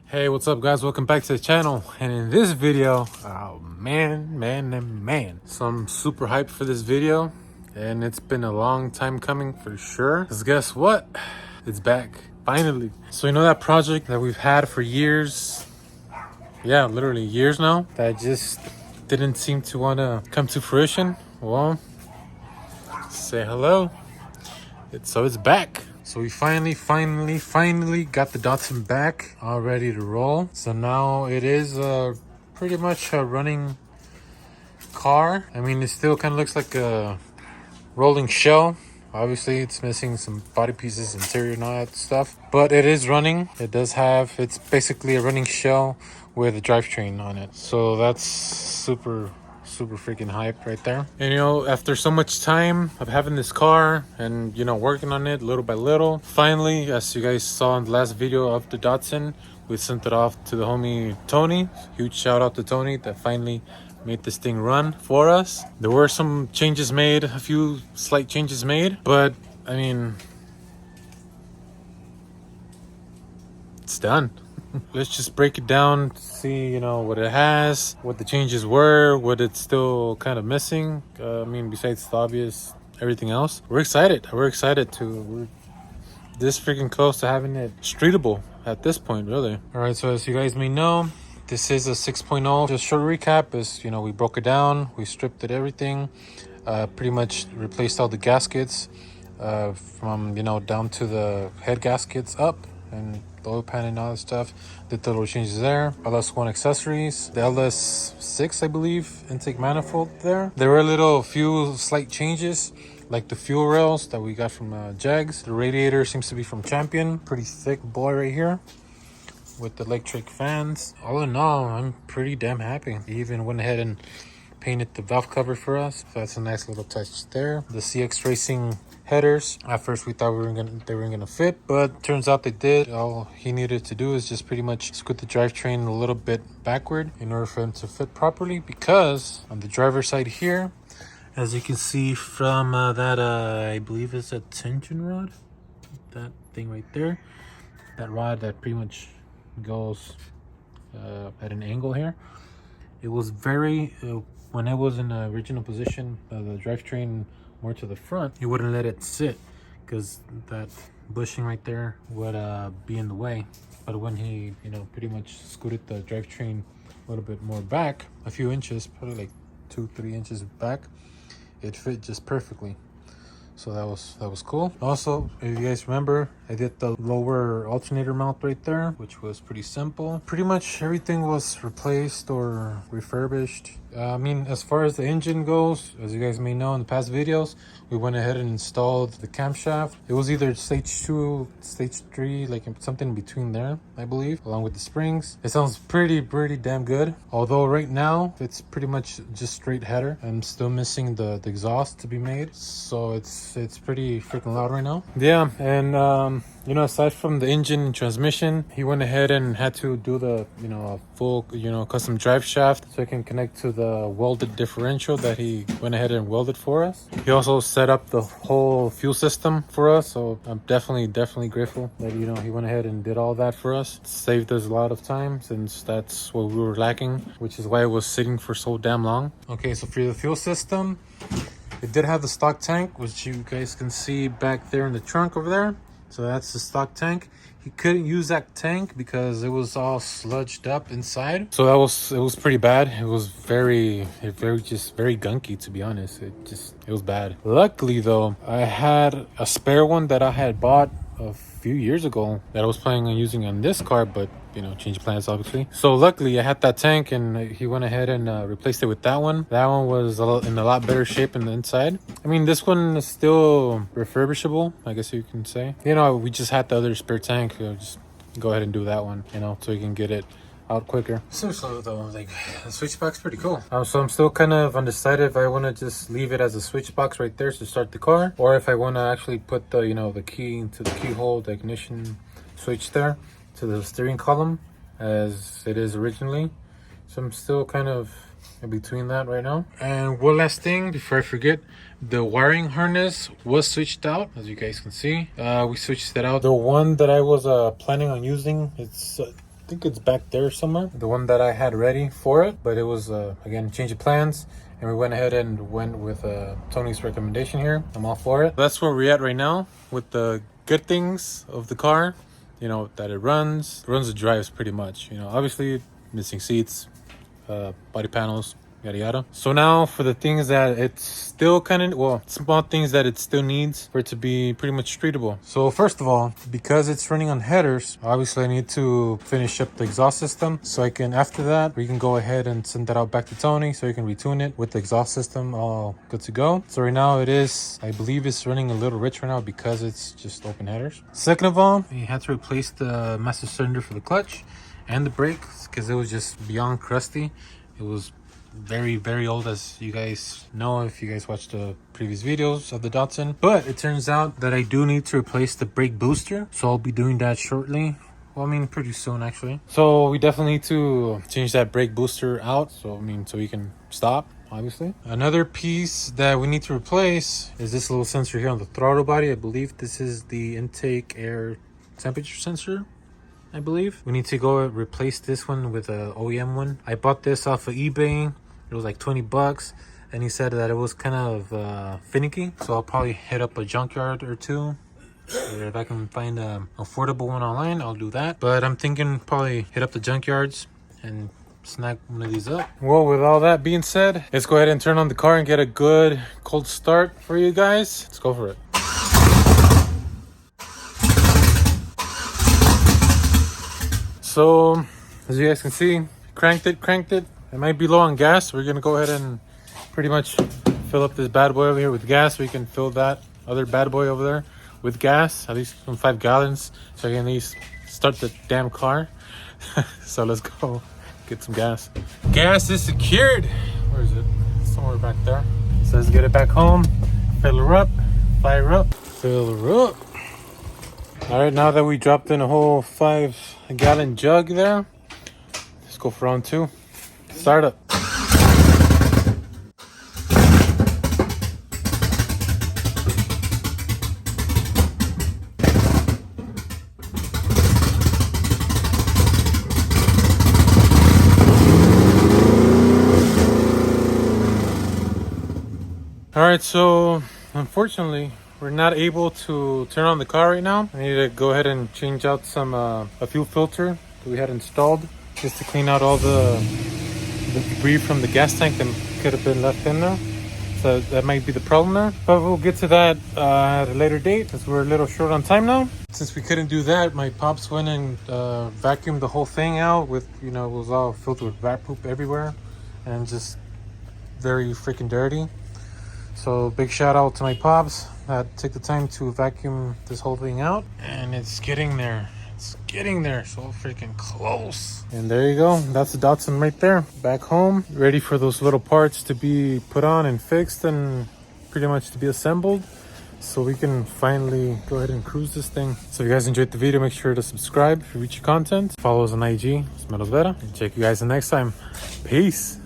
Hey, what's up guys? Welcome back to the channel. And in this video, oh man, so I'm super hyped for this video. And it's been a long time coming for sure. Because guess what? It's back, finally. So you know that project that we've had for years? Yeah, literally years now. That just didn't seem to want to come to fruition. Well, say hello. It's back. So we finally got the Datsun back, all ready to roll. So now it is pretty much a running car. I mean, it still kind of looks like a rolling shell. Obviously, it's missing some body pieces, interior, and all that stuff. But it is running. It's basically a running shell with a drivetrain on it. So that's super freaking hype right there. And you know, after so much time of having this car and, you know, working on it little by little, finally, as you guys saw in the last video of the Datsun, we sent it off to the homie Tony. Huge shout out to Tony that finally made this thing run for us. There were some changes made, a few slight changes made, but I mean, it's done. Let's just break it down, see, you know, what it has, what the changes were, what it's still kind of missing. I mean, besides the obvious, everything else. We're excited. We're this freaking close to having it streetable at this point, really. All right, so as you guys may know, this is a 6.0. Just short recap is, you know, we broke it down, we stripped it, everything, pretty much replaced all the gaskets from, you know, down to the head gaskets up, and the oil pan and all that stuff. Did the little changes there. LS1 accessories, the LS6 I believe intake manifold there. There were few slight changes, like the fuel rails that we got from Jags. The radiator seems to be from Champion, pretty thick boy right here with the electric fans. All in all, I'm pretty damn happy. He even went ahead and painted the valve cover for us, so that's a nice little touch there. The CX Racing headers, at first we thought they weren't gonna fit, but turns out they did. All he needed to do is just pretty much scoot the drivetrain a little bit backward in order for them to fit properly, because on the driver's side here, as you can see from that I believe is a tension rod, that thing right there, that rod that pretty much goes at an angle here. It was very when it was in the original position, the drivetrain more to the front, you wouldn't let it sit because that bushing right there would be in the way. But when he, you know, pretty much scooted the drivetrain a little bit more back, a few inches, probably like 2-3 inches back, it fit just perfectly. So that was cool. Also, if you guys remember, I did the lower alternator mount right there, which was pretty simple. Pretty much everything was replaced or refurbished. I mean, as far as the engine goes, as you guys may know in the past videos, we went ahead and installed the camshaft. It was either stage 2, stage 3, like something in between there, I believe, along with the springs. It sounds pretty damn good. Although right now, it's pretty much just straight header. I'm still missing the exhaust to be made. So it's pretty freaking loud right now. Yeah, and you know, aside from the engine and transmission, he went ahead and had to do the, you know, a full, you know, custom drive shaft so it can connect to the welded differential that he went ahead and welded for us. He also set up the whole fuel system for us, so I'm definitely grateful that, you know, he went ahead and did all that for us. It saved us a lot of time since that's what we were lacking, which is why it was sitting for so damn long. Okay, so for the fuel system, it did have the stock tank, which you guys can see back there in the trunk over there. So that's the stock tank. He couldn't use that tank because it was all sludged up inside. So it was pretty bad. It was very gunky, to be honest. It was bad. Luckily though, I had a spare one that I had bought a few years ago that I was planning on using on this car, but you know, change plans obviously. So luckily I had that tank, and he went ahead and replaced it with that one. That one was in a lot better shape in the inside. I mean, this one is still refurbishable, I guess you can say. You know, we just had the other spare tank, just go ahead and do that one, you know, so we can get it out quicker. Seriously though, like, the switchback's pretty cool. So I'm still kind of undecided if I want to just leave it as a switch box right there to start the car, or if I want to actually put the, you know, the key into the keyhole, the ignition switch there to the steering column as it is originally. So I'm still kind of in between that right now. And one last thing before I forget, the wiring harness was switched out, as you guys can see. We switched that out. The one that I was planning on using, it's think it's back there somewhere. The one that I had ready for it, but it was, again, change of plans. And we went ahead and went with Tony's recommendation here. I'm all for it. That's where we're at right now with the good things of the car. You know, that it runs the drives pretty much. You know, obviously missing seats, body panels, yada yada. So now for the things that it's still kind of, well, small things that it still needs for it to be pretty much streetable. So first of all, because it's running on headers, obviously I need to finish up the exhaust system, so I can, after that, we can go ahead and send that out back to Tony so he can retune it with the exhaust system all good to go. So right now it is, I believe it's running a little rich right now because it's just open headers. Second of all, we had to replace the master cylinder for the clutch and the brakes because it was just beyond crusty. It was very old, as you guys know if you guys watched the previous videos of the Datsun. But it turns out that I do need to replace the brake booster, so I'll be doing that shortly. Well, I mean, pretty soon actually. So we definitely need to change that brake booster out, so I mean, so we can stop, obviously. Another piece that we need to replace is this little sensor here on the throttle body. I believe this is the intake air temperature sensor, I believe. We need to go replace this one with a OEM one. I bought this off of eBay. It was like 20 bucks, and he said that it was kind of finicky, so I'll probably hit up a junkyard or two. Or if I can find an affordable one online, I'll do that. But I'm thinking probably hit up the junkyards and snag one of these up. Well, with all that being said, let's go ahead and turn on the car and get a good cold start for you guys. Let's go for it. So as you guys can see, cranked it. It might be low on gas. We're gonna go ahead and pretty much fill up this bad boy over here with gas. We can fill that other bad boy over there with gas, at least 5 gallons, so I can at least start the damn car. So let's go get some gas. Gas is secured. Where is it? Somewhere back there. So let's get it back home, fill her up, fire up, fill her up. All right, now that we dropped in a whole 5-gallon jug there, let's go for round 2. Start up. All right, so unfortunately, we're not able to turn on the car right now. I need to go ahead and change out some a fuel filter that we had installed just to clean out all the debris from the gas tank that could have been left in there. So that might be the problem there. But we'll get to that at a later date, because we're a little short on time now. Since we couldn't do that, my pops went and vacuumed the whole thing out with, you know, it was all filled with rat poop everywhere and just very freaking dirty. So big shout out to my pops that took the time to vacuum this whole thing out, and it's getting there. It's getting there, so freaking close. And there you go. That's the Datsun right there. Back home, ready for those little parts to be put on and fixed and pretty much to be assembled, so we can finally go ahead and cruise this thing. So if you guys enjoyed the video, make sure to subscribe if you reach your content. Follow us on IG, Smelos Vera, and check you guys the next time. Peace.